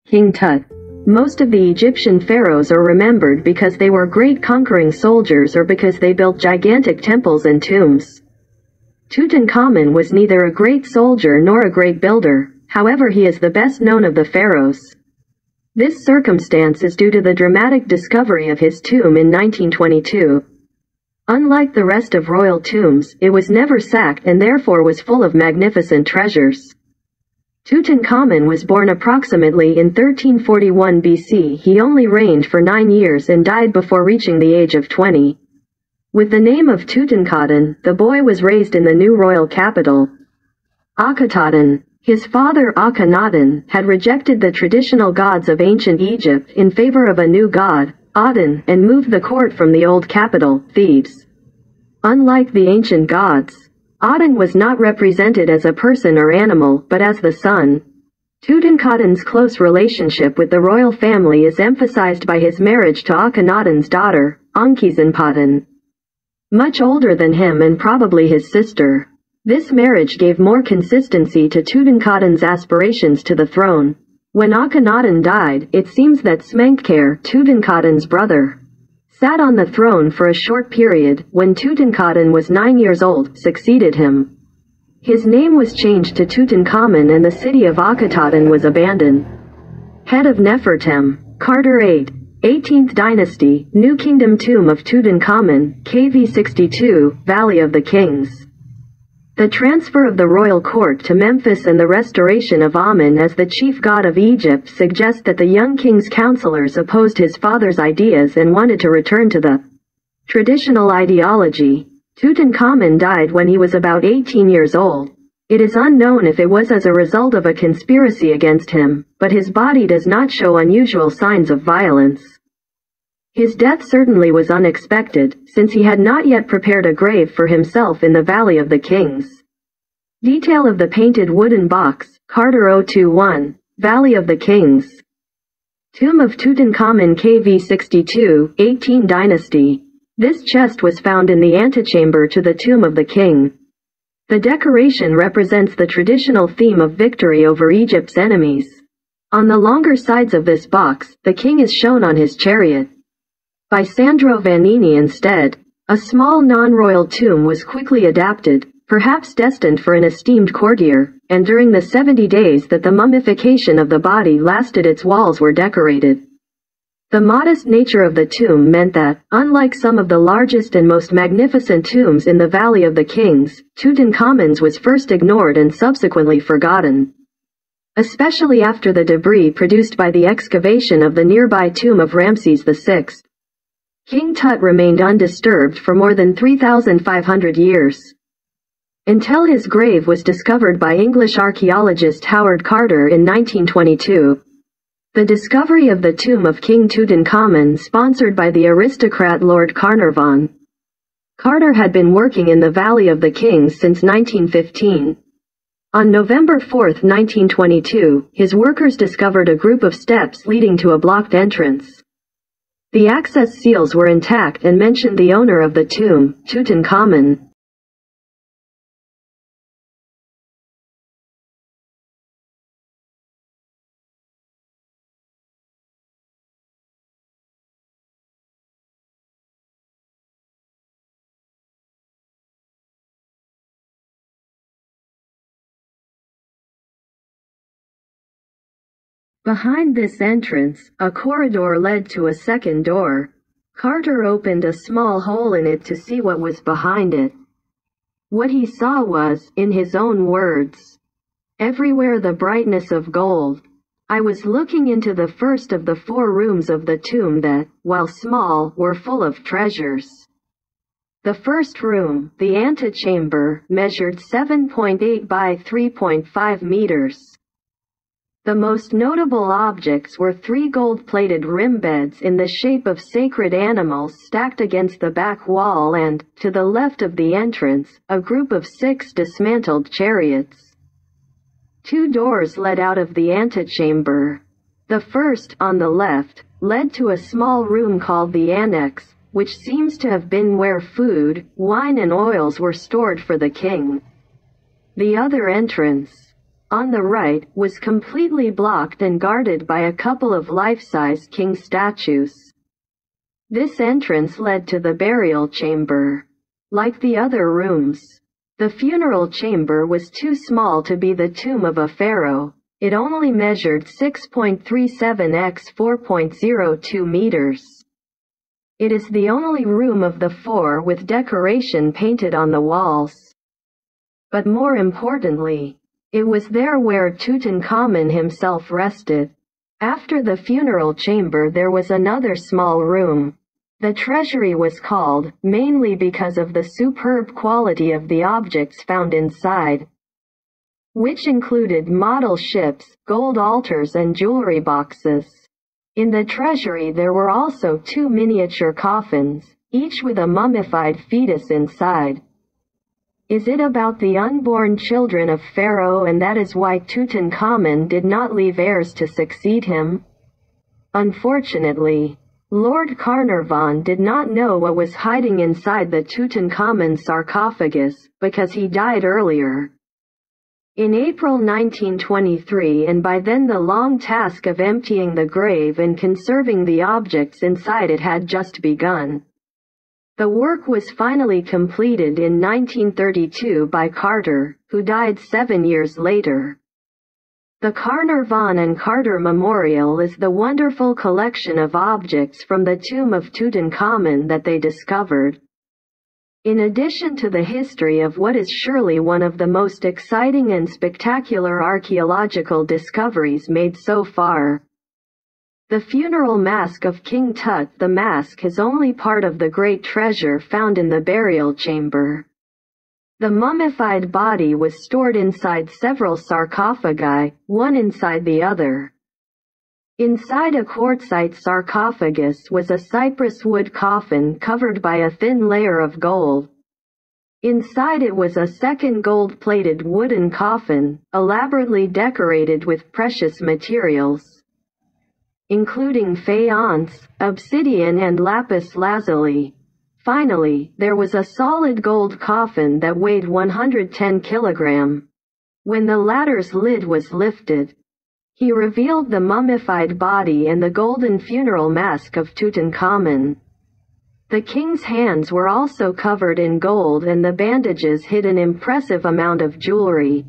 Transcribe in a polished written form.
King Tut. Most of the Egyptian pharaohs are remembered because they were great conquering soldiers or because they built gigantic temples and tombs. Tutankhamun was neither a great soldier nor a great builder, however he is the best known of the pharaohs. This circumstance is due to the dramatic discovery of his tomb in 1922. Unlike the rest of royal tombs, it was never sacked and therefore was full of magnificent treasures. Tutankhamun was born approximately in 1341 BC. He only reigned for 9 years and died before reaching the age of 20. With the name of Tutankhaten, the boy was raised in the new royal capital, Akhetaten. His father Akhenaten had rejected the traditional gods of ancient Egypt in favor of a new god, Aten, and moved the court from the old capital, Thebes. Unlike the ancient gods, Aten was not represented as a person or animal, but as the sun. Tutankhaten's close relationship with the royal family is emphasized by his marriage to Akhenaten's daughter, Akhetaten, much older than him and probably his sister. This marriage gave more consistency to Tutankhaten's aspirations to the throne. When Akhenaten died, it seems that Smenkhkare, Tutankhaten's brother, sat on the throne for a short period. When Tutankhaten was 9 years old, succeeded him. His name was changed to Tutankhamun and the city of Akhetaten was abandoned. Head of Nefertem, Carter 8, 18th Dynasty, New Kingdom Tomb of Tutankhamun, KV 62, Valley of the Kings. The transfer of the royal court to Memphis and the restoration of Amun as the chief god of Egypt suggest that the young king's counselors opposed his father's ideas and wanted to return to the traditional ideology. Tutankhamun died when he was about 18 years old. It is unknown if it was as a result of a conspiracy against him, but his body does not show unusual signs of violence. His death certainly was unexpected, since he had not yet prepared a grave for himself in the Valley of the Kings. Detail of the painted wooden box, Carter 021, Valley of the Kings. Tomb of Tutankhamun KV 62, 18 Dynasty. This chest was found in the antechamber to the tomb of the king. The decoration represents the traditional theme of victory over Egypt's enemies. On the longer sides of this box, the king is shown on his chariot. By Sandro Vanini instead, a small non-royal tomb was quickly adapted, perhaps destined for an esteemed courtier, and during the 70 days that the mummification of the body lasted its walls were decorated. The modest nature of the tomb meant that, unlike some of the largest and most magnificent tombs in the Valley of the Kings, Tutankhamun's was first ignored and subsequently forgotten. Especially after the debris produced by the excavation of the nearby tomb of Ramses VI. King Tut remained undisturbed for more than 3,500 years. Until his grave was discovered by English archaeologist Howard Carter in 1922. The discovery of the tomb of King Tutankhamun sponsored by the aristocrat Lord Carnarvon. Carter had been working in the Valley of the Kings since 1915. On November 4, 1922, his workers discovered a group of steps leading to a blocked entrance. The access seals were intact and mentioned the owner of the tomb, Tutankhamun. Behind this entrance, a corridor led to a second door. Carter opened a small hole in it to see what was behind it. What he saw was, in his own words, "Everywhere the brightness of gold." I was looking into the first of the 4 rooms of the tomb that, while small, were full of treasures. The first room, the antechamber, measured 7.8 by 3.5 meters. The most notable objects were 3 gold-plated rim beds in the shape of sacred animals stacked against the back wall and, to the left of the entrance, a group of 6 dismantled chariots. 2 doors led out of the antechamber. The first, on the left, led to a small room called the annex, which seems to have been where food, wine and oils were stored for the king. The other entrance, on the right, was completely blocked and guarded by a couple of life-size king statues. This entrance led to the burial chamber. Like the other rooms, the funeral chamber was too small to be the tomb of a pharaoh. It only measured 6.37 x 4.02 meters. It is the only room of the four with decoration painted on the walls. But more importantly, it was there where Tutankhamun himself rested. After the funeral chamber there was another small room. The treasury was called, mainly because of the superb quality of the objects found inside, which included model ships, gold altars and jewelry boxes. In the treasury there were also 2 miniature coffins, each with a mummified fetus inside. Is it about the unborn children of Pharaoh, and that is why Tutankhamun did not leave heirs to succeed him? Unfortunately, Lord Carnarvon did not know what was hiding inside the Tutankhamun sarcophagus, because he died earlier. In April 1923, and by then the long task of emptying the grave and conserving the objects inside it had just begun. The work was finally completed in 1932 by Carter, who died 7 years later. The Carnarvon and Carter Memorial is the wonderful collection of objects from the tomb of Tutankhamun that they discovered. In addition to the history of what is surely one of the most exciting and spectacular archaeological discoveries made so far, the funeral mask of King Tut. The mask is only part of the great treasure found in the burial chamber. The mummified body was stored inside several sarcophagi, one inside the other. Inside a quartzite sarcophagus was a cypress wood coffin covered by a thin layer of gold. Inside it was a second gold-plated wooden coffin, elaborately decorated with precious materials, including faience, obsidian and lapis lazuli. Finally, there was a solid gold coffin that weighed 110 kilograms. When the latter's lid was lifted, he revealed the mummified body and the golden funeral mask of Tutankhamun. The king's hands were also covered in gold, and the bandages hid an impressive amount of jewelry.